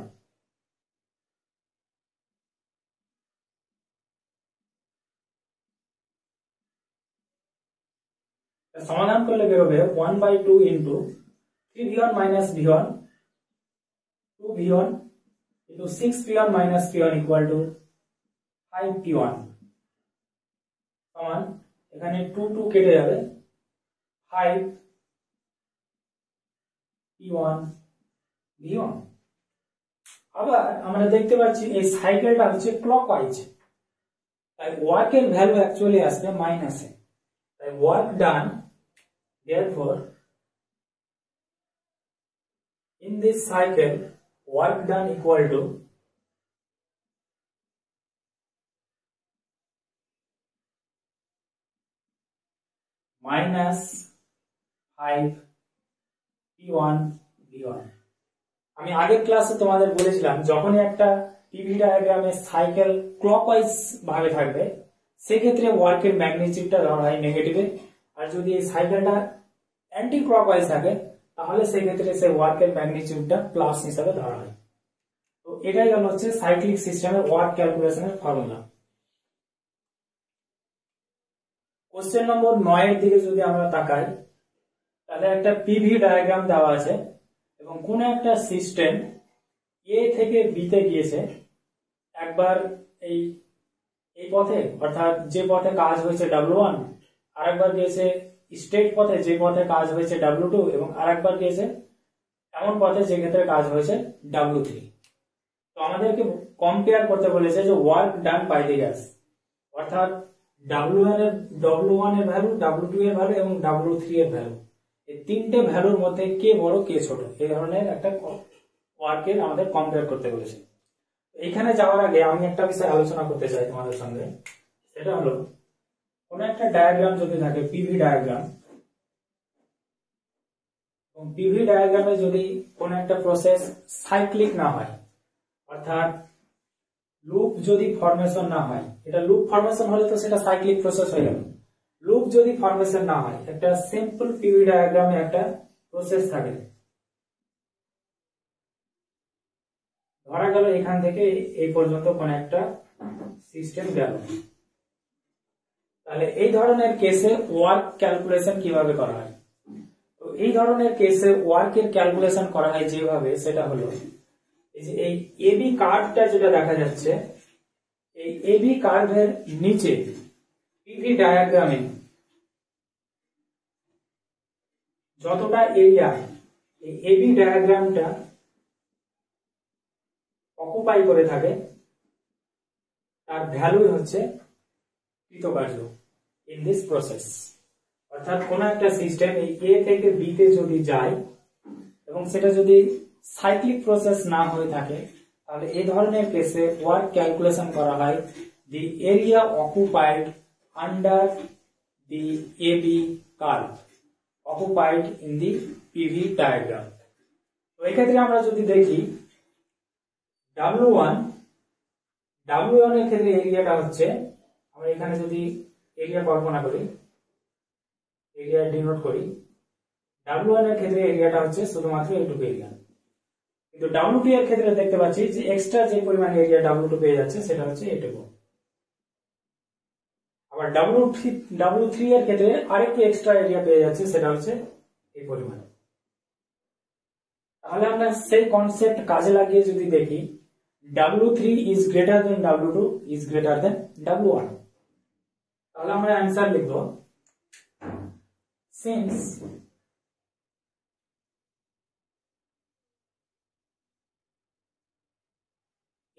সমাধান করলে বেরোবে 1/2 into 3v1 minus v1, 2v1 into 6p1 minus p1 equal to 5p1 সমান, এখানে 2 2 কেটে যাবে, 5p1 v1। আবার আমরা দেখতে পাচ্ছি এই সাইকেলটা হচ্ছে ক্লকওয়াইজ, তাই ওয়ার্কের ভ্যালু অ্যাকচুয়ালি আসবে মাইনাসে। তাই work done therefore In this cycle, work done equal to minus 5 P1 V1। আমি আগের ক্লাসে তোমাদের বলেছিলাম যখনই একটা পিভি ডায়াগ্রামে সাইকেল ক্লকওয়াইজ ভাবে থাকবে সেক্ষেত্রে ওয়ার্কের ম্যাগনিটিউডটা ধরা হয় নেগেটিভে, আর যদি এই সাইকেলটা অ্যান্টি ক্লকওয়াইজ থাকে তাহলে সেক্ষেত্রে সেই ওয়ার্কের ম্যাগনিটিউডটা প্লাস হিসাবে ধরা হয়। তো এটাই গেল হচ্ছে সাইক্লিক সিস্টেমের ওয়ার্ক ক্যালকুলেশনের ফর্মুলা। কোশ্চেন নম্বর 9 এর দিকে যদি আমরা তাকাই তাহলে একটা পিভি ডায়াগ্রাম দেওয়া আছে এবং কোন একটা সিস্টেম এ থেকে বি তে গিয়েছে একবার এই পথে, অর্থাৎ যে পথে কাজ হয়েছে W1, আরেকবার গিয়েছে স্ট্রেট পথে যে পথে কাজ হয়েছে W2, এবং আরেকবার গিয়েছে এমন পথে যে ক্ষেত্রে কাজ হয়েছে W3। তো আমাদেরকে কম্পেয়ার করতে বলেছে যে work done by the gas, অর্থাৎ W1 এর ভ্যালু, W2 এর ভ্যালু এবং W3 এর ভ্যালু, এই তিনটে ভ্যালুর মধ্যে কে বড় কে ছোট এই ধরনের একটা ওয়ার্কের আমাদের কম্পেয়ার করতে বলেছে। এখানে যাওয়ার আগে আমি একটা বিষয় আলোচনা করতে চাই তোমাদের সঙ্গে, সেটা হলো কোন একটা ডায়াগ্রাম যদি থাকে পিভি ডায়াগ্রাম, এবং পিভি ডায়াগ্রামে যদি কোন একটা প্রসেস সাইক্লিক না হয়, অর্থাৎ লুপ যদি ফরমেশন না হয়, এটা লুপ ফরমেশন হলে তো সেটা সাইক্লিক প্রসেস হয়ে গেল। লুপ যদি ফরমেশন না হয়, একটা সিম্পল পিভি ডায়াগ্রামে একটা প্রসেস থাকে, ধরা গেল এখান থেকে এই পর্যন্ত কোন একটা সিস্টেম গেল, তাহলে এই ধরনের কেসে ওয়ার্ক ক্যালকুলেশন কিভাবে করা হয়? তো এই ধরনের কেসে ওয়ার্কের ক্যালকুলেশন করা হয় যেভাবে, সেটা হলো এই যে এই এবি কার্ভটা যেটা দেখা যাচ্ছে, এই এবি কার্ভের নিচে পিভি ডায়াগ্রামে যতটা এরিয়া এই এবি ডায়াগ্রামটা অকুপাই করে থাকে তার ভ্যালু হচ্ছে কৃতকার্য ইন দিস প্রসেস। অর্থাৎ কোন একটা সিস্টেম এই এ থেকে বি তে যদি যায় এবং সেটা যদি সাইক্লিক প্রসেস না হয়ে থাকে, তাহলে এই ধরনের কেসে ওয়ার্ক ক্যালকুলেশন করা হয় the area occupied under the AB curve occupied in the PV diagram. তো এক্ষেত্রে আমরা যদি দেখি W1 এর ক্ষেত্রে এরিয়াটা হচ্ছে, আমরা এখানে যদি এরিয়া কল্পনা করি, এরিয়া ডিনোট করি, W1 এর ক্ষেত্রে এরিয়াটা হচ্ছে শুধুমাত্র এইটুকু এরিয়া, কিন্তু W2 এর ক্ষেত্রে দেখতে পাচ্ছি যে এক্সট্রা যে পরিমাণ এরিয়া W2 পেয়ে যাচ্ছে সেটা হচ্ছে এইটুকু। আবার W3 এর ক্ষেত্রে আরেকটু এক্সট্রা এরিয়া পেয়ে যাচ্ছে, সেটা হচ্ছে এই পরিমাণ। তাহলে আমরা সেই কনসেপ্ট কাজে লাগিয়ে যদি দেখি W3 is greater than W2 is greater than W1, তাহলে আমরা অ্যান্সার লিখব since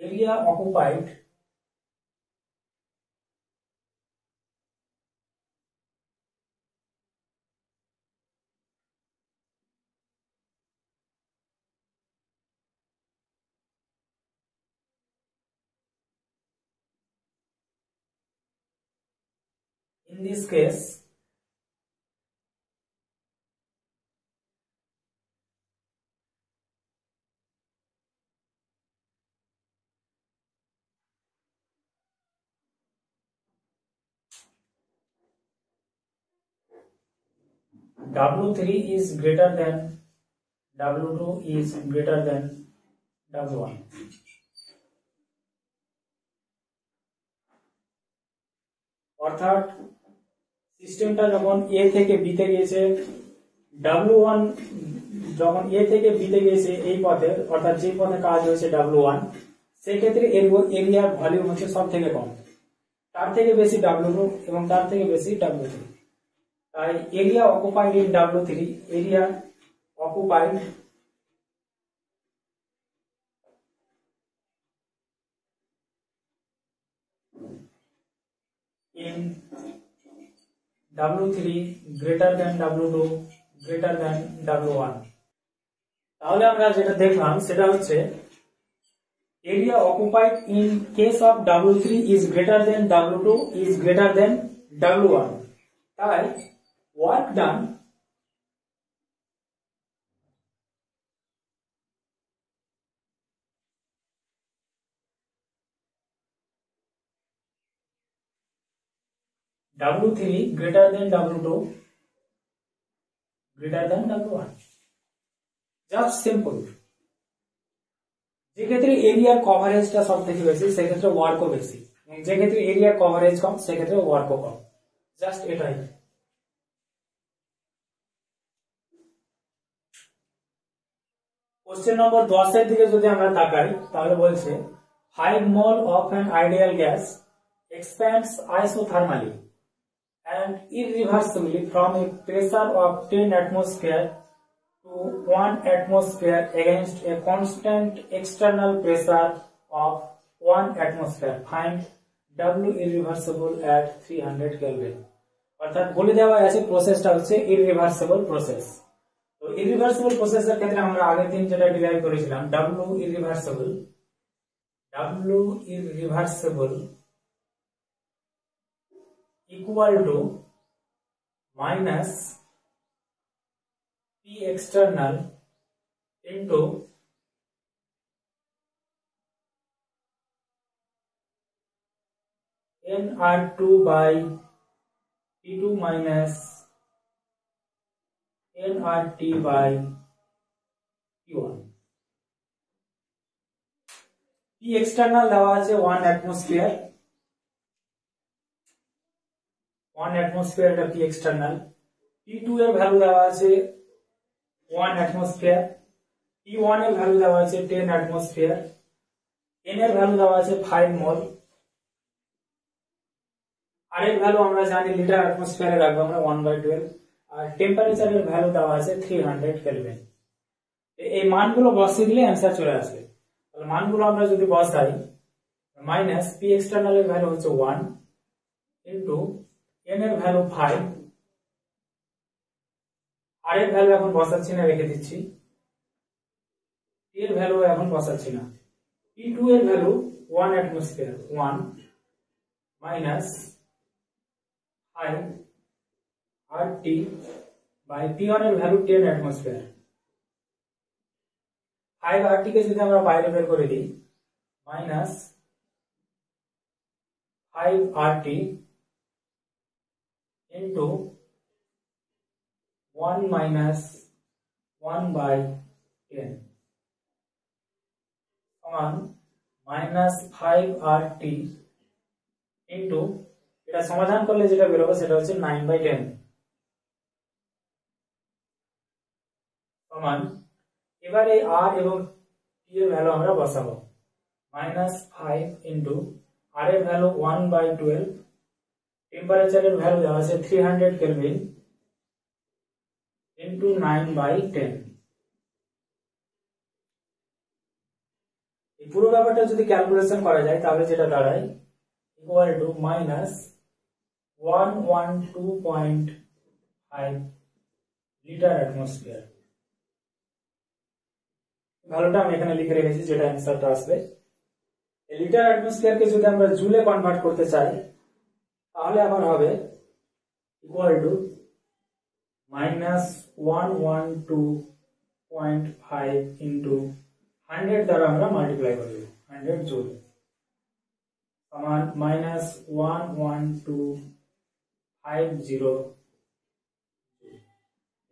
area occupied in this case W3 is greater than W2 is greater than W1। অর্থাৎ সিস্টেমটা যখন এ থেকে বি তে গিয়েছে, W1 যখন এ থেকে বি তে গিয়েছে এই পথে, অর্থাৎ যে পথে কাজ হয়েছে W1, সেক্ষেত্রে এরিয়ার ভলিউম হচ্ছে সব থেকে কম, তার থেকে বেশি W2 এবং তার থেকে বেশি W3। তাই area occupied in W3, area occupied in W3 greater than W2 greater than W1। তাহলে আমরা যেটা দেখলাম সেটা হচ্ছে area occupied in case of W3 is greater than W2 is greater than W1, তাই work done W3 greater than W2 greater than W1, just simple। যে ক্ষেত্রে এরিয়ার কভারেজটা সব থেকে বেশি সেক্ষেত্রে ওয়ার্কও বেশি, যে ক্ষেত্রে এরিয়ার কভারেজ কম সেক্ষেত্রে ওয়ার্কও কম, জাস্ট এটাই। কোশ্চেন নম্বর 10 এর দিকে যদি আমরা তাকাই তাহলে বলছে 5 mol of an ideal gas expands isothermally and irreversibly from a pressure of 10 atmosphere to 1 atmosphere against a constant external pressure of 1 atmosphere. Find W irreversible at 300 Kelvin. অর্থাৎ বলে দেওয়া আছে প্রসেসটা হচ্ছে ইররিভার্সিবল প্রসেস। তো ইররিভার্সিবল প্রসেসের ক্ষেত্রে আমরা আগের দিন যেটা ডিরাইভ করেছিলাম W irreversible equal to minus P external into nR2 by P2 minus nRT by P1। P external দেওয়া আছে 1 atmosphere, 1 atmosphere এটা P external, P2 এর ভ্যালু দেওয়া আছে 1 atmosphere, P1 এর ভ্যালু দেওয়া আছে 10 atmosphere, n এর ভ্যালু দেওয়া আছে 5 mol, আর এর ভ্যালু আমরা জানি লিটার অ্যাটমসফিয়ারে রাখবো আমরা 1/12, আর টেম্পারেচারের ভ্যালু দেওয়া আছে 300 কেলভিন। এই মানগুলো বসিয়ে দিলে অ্যান্সার চলে আসবে। তাহলে মানগুলো আমরা যদি বসাই মাইনাস পি এক্সটার্নাল এর ভ্যালু হচ্ছে 1 ইনটু n এর ভ্যালু 5, আর এর ভ্যালু এখন বসাচ্ছি না, রেখে দিচ্ছি, p এর ভ্যালু এখন বসাচ্ছি না, p2 এর value 1 atmosphere 1 minus 5 RT by P1 এর ভ্যালু 10 অ্যাটমসফিয়ার। 5 RT কে যদি আমরা বাইরে বের করে দিই minus 5 RT into 1 minus 1 by 10 সমান minus 5 RT into এটা সমাধান করলে যেটা বেরোবে সেটা হচ্ছে 9/10 সমান, এবার এই R এবং T এর ভ্যালু আমরা বসাবো, মাইনাস 5 ইন্টু R এর ভ্যালু 1/12, টেম্পারেচারের ভ্যালু দেওয়া আছে 300 কেলভিন ইন্টু 9/10। এই পুরো ব্যাপারটা যদি ক্যালকুলেশন করা যায় তাহলে যেটা দাঁড়ায় equal to minus 112.5 litre atmosphere. ভ্যালুটা আমি এখানে লিখে রেখেছি যেটা অ্যান্সারটা আসবে। এই লিটার অ্যাটমসফিয়ারকে যদি আমরা জুলে কনভার্ট করতে চাই তাহলে আবার হবে ইকুয়াল টু মাইনাস 112.5 ইন্টু 100 দ্বারা আমরা মাল্টিপ্লাই করব 100 জুল সমান মাইনাস 11250।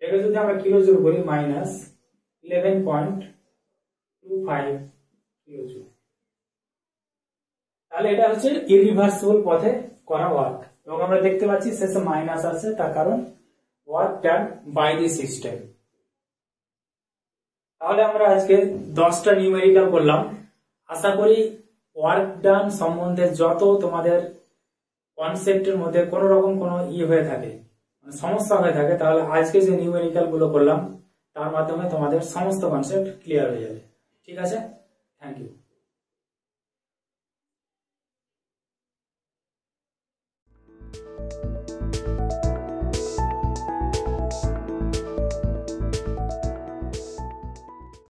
এটাকে যদি আমরা কিলো জুল করি মাইনাস 11.25 কিলো জুল। তাহলে এটা হচ্ছে ইরিভার্সিবল পথে করা ওয়ার্ক, এবং আমরা দেখতে পাচ্ছি শেষে মাইনাস আছে, তার কারণ work done by the system. তাহলে আমরা আজকে 10টা নিউমেরিক্যাল করলাম। আশা করি ওয়ার্ক ডান সম্বন্ধে যত তোমাদের কনসেপ্টের মধ্যে কোন রকম কোনো হয়ে থাকে, সমস্যা হয়ে থাকে, তাহলে আজকে যে নিউমেরিক্যাল গুলো করলাম তার মাধ্যমে তোমাদের সমস্ত কনসেপ্ট ক্লিয়ার হয়ে যাবে। ঠিক আছে, থ্যাংক ইউ।